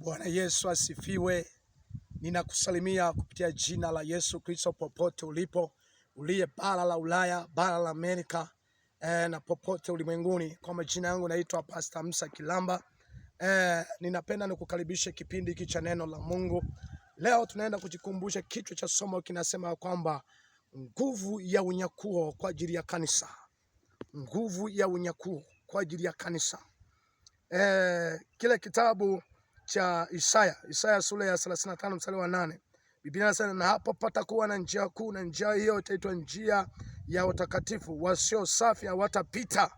Bwana Yesu asifiwe. Ninakusalimia kupitia jina la Yesu Kristo popote ulipo, uliye bara la Ulaya, bara la Amerika na popote ulimwenguni. Kwa majina yangu naitwa Pastor Musa Kilamba. Ninapenda nikukaribishe kipindi hiki cha neno la Mungu. Leo tunaenda kujikumbusha, kichwa cha somo kinasema kwamba nguvu ya unyakuo kwa ajili ya kanisa. Nguvu ya unyakuo kwa ajili ya kanisa. Kile kitabu cha Isaya sura ya 35 mstari wa 8. Biblia inasema, na hapo patakuwa na njia kuu, na njia hiyo itaitwa njia ya watakatifu, wasio safi hawatapita.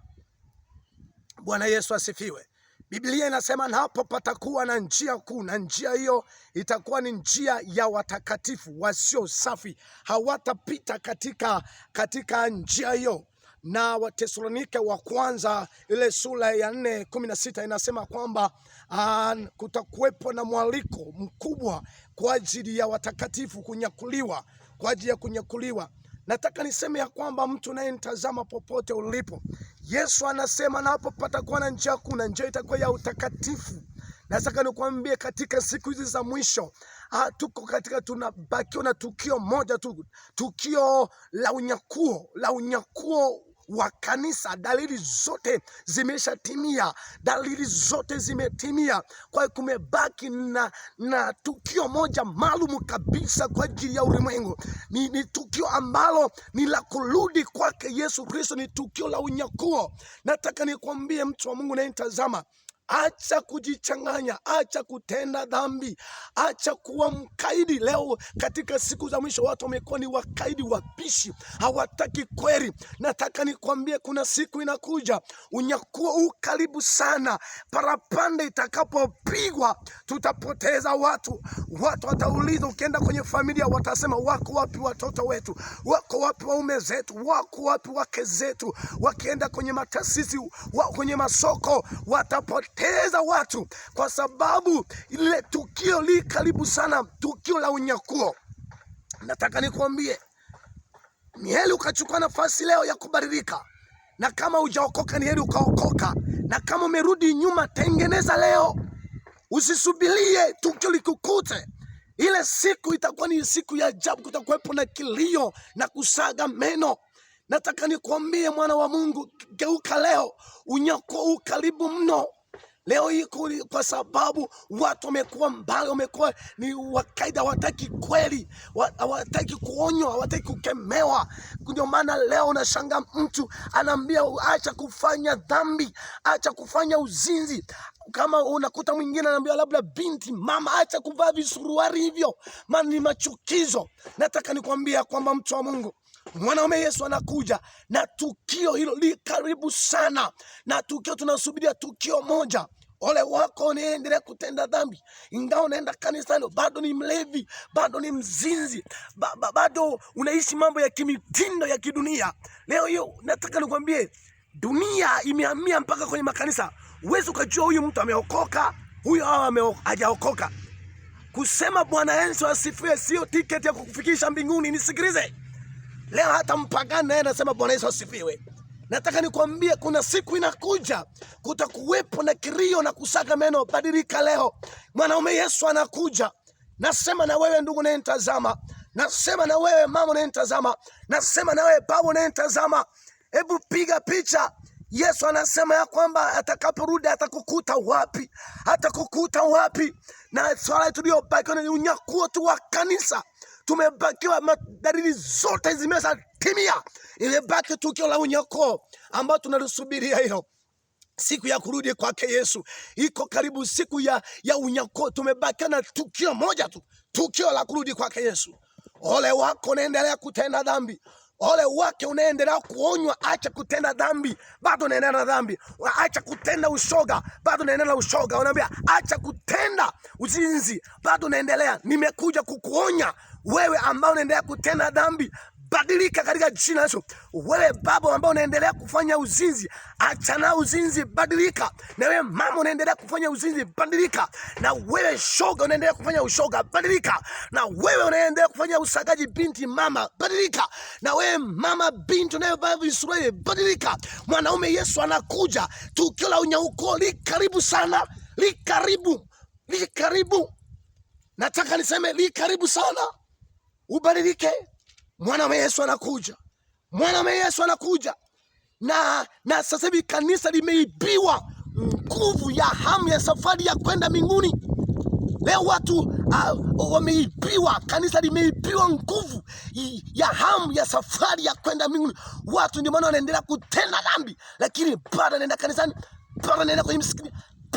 Bwana Yesu asifiwe. Biblia inasema na hapo patakuwa na njia kuu, na njia hiyo itakuwa ni njia ya watakatifu, wasio safi hawatapita katika njia hiyo. Na Wathesalonike wa kwanza ile sura ya 4:16 inasema kwamba kutakuwepo na mwaliko mkubwa kwa ajili ya watakatifu kunyakuliwa, kwa ajili ya kunyakuliwa. Nataka niseme ya kwamba mtu unayenitazama popote ulipo, Yesu anasema na hapo patakuwa na njia kuu, na njia itakuwa ya utakatifu. Nataka nikwambie katika siku hizi za mwisho, tunabakiwa na tukio moja tu, tukio la unyakuo wa kanisa. Dalili zote zimeshatimia, dalili zote zimetimia. Kwa hiyo kumebaki na tukio moja maalum kabisa kwa ajili ya ulimwengu. Ni tukio ambalo ni la kurudi kwake Yesu Kristo, ni tukio la unyakuo. Nataka nikwambie mtu wa Mungu nayenitazama, acha kujichanganya, acha kutenda dhambi, acha kuwa mkaidi. Leo katika siku za mwisho watu wamekuwa ni wakaidi, wabishi, hawataki kweli. Nataka nikwambie kuna siku inakuja, unyakuo karibu sana. Parapanda itakapopigwa tutapoteza watu. Watu watauliza, ukienda kwenye familia watasema, wako wapi watoto wetu? Wako wapi waume zetu? Wako wapi wake zetu? Wakienda kwenye mataasisi, kwenye masoko, watapoteza watu, kwa sababu ile tukio li karibu sana, tukio la unyakuo. Nataka nikwambie, ni heri ukachukua nafasi leo ya kubadilika, na kama hujaokoka ni heri ukaokoka, na kama umerudi nyuma tengeneza leo. Usisubirie tukio likukute. Ile siku itakuwa ni siku ya ajabu, kutakuwepo na kilio na kusaga meno. Nataka nikwambie mwana wa Mungu, geuka leo, unyakuo karibu mno. Leo hii kwa sababu watu wamekuwa mbali, wamekuwa ni wakaida, hawataki kweli, hawataki kuonywa, hawataki kukemewa. Ndio maana leo unashangaa mtu anaambia acha kufanya dhambi, acha kufanya uzinzi. Kama unakuta mwingine anaambia labda binti, mama, acha kuvaa visuruari hivyo, maana ni machukizo. Nataka nikwambia kwamba mtu wa Mungu, mwanaume Yesu anakuja, na tukio hilo li karibu sana. Na tukio tunasubiria tukio moja. Ole wako unaendelea kutenda dhambi, ingawa unaenda kanisani, bado ni mlevi, bado ni mzinzi, bado unaishi mambo ya kimitindo ya kidunia. Leo hiyo nataka nikwambie, dunia imehamia mpaka kwenye makanisa. Uwezi ukajua huyu mtu ameokoka, huyu hajaokoka. Kusema Bwana Yesu asifiwe sio tiketi ya kukufikisha mbinguni. Nisikilize, leo hata mpagani naye anasema Bwana Yesu asifiwe. Nataka nikwambie kuna siku inakuja, kutakuwepo na kilio na kusaga meno. Badilika leo, mwanaume Yesu anakuja. Nasema na wewe ndugu unayenitazama, nasema na wewe mama unayenitazama, nasema na wewe baba unayenitazama, hebu piga picha. Yesu anasema ya kwamba atakaporudi atakukuta wapi? Atakukuta wapi? Na swala tuliobakiwa ni unyakuo tu wa kanisa. Tumebakiwa, dalili zote zimeshatimia. Imebaki tukio la unyakuo ambao tunasubiria hilo. Siku ya kurudi kwake Yesu iko karibu, siku ya unyakuo. Tumebaki na tukio moja tu, tukio la kurudi kwake Yesu. Ole wako unaendelea kutenda dhambi. Ole wake unaendelea kuonywa, acha kutenda dhambi, bado unaendelea na dhambi. Acha kutenda ushoga, bado unaendelea na ushoga. Unaambia acha kutenda uzinzi, bado unaendelea. Nimekuja kukuonya wewe ambao unaendelea kutenda dhambi, badilika katika jina la Yesu. Wewe baba ambao unaendelea kufanya uzinzi, achana uzinzi, badilika. Na wewe mama unaendelea kufanya uzinzi, badilika. Na wewe shoga unaendelea kufanya ushoga, badilika. Na wewe unaendelea kufanya usagaji, binti mama, badilika. Na wewe mama binti unayevaa visuruali, badilika. Mwanaume Yesu anakuja, tukio la unyakuo li karibu sana, li karibu. li karibu. Nataka niseme li karibu sana. Ubadilike. Mwana wa Yesu anakuja. Mwana wa Yesu anakuja. Na sasa hivi kanisa limeibiwa nguvu ya hamu ya safari ya kwenda mbinguni. Leo watu wameibiwa, kanisa limeibiwa nguvu ya hamu ya safari ya kwenda mbinguni. Watu ndio maana wanaendelea kutenda dhambi, lakini bado anaenda kanisani, bado anaenda kwenye msikiti,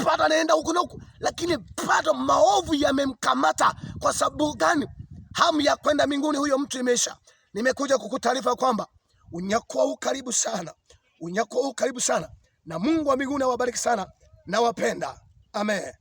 bado anaenda huko na huko, lakini bado maovu yamemkamata. Kwa sababu gani? Hamu ya kwenda mbinguni huyo mtu imeisha. Nimekuja kukutaarifa kwamba unyakuo huu karibu sana. Unyakuo huu karibu sana, na Mungu wa mbinguni awabariki sana. Nawapenda. Amen.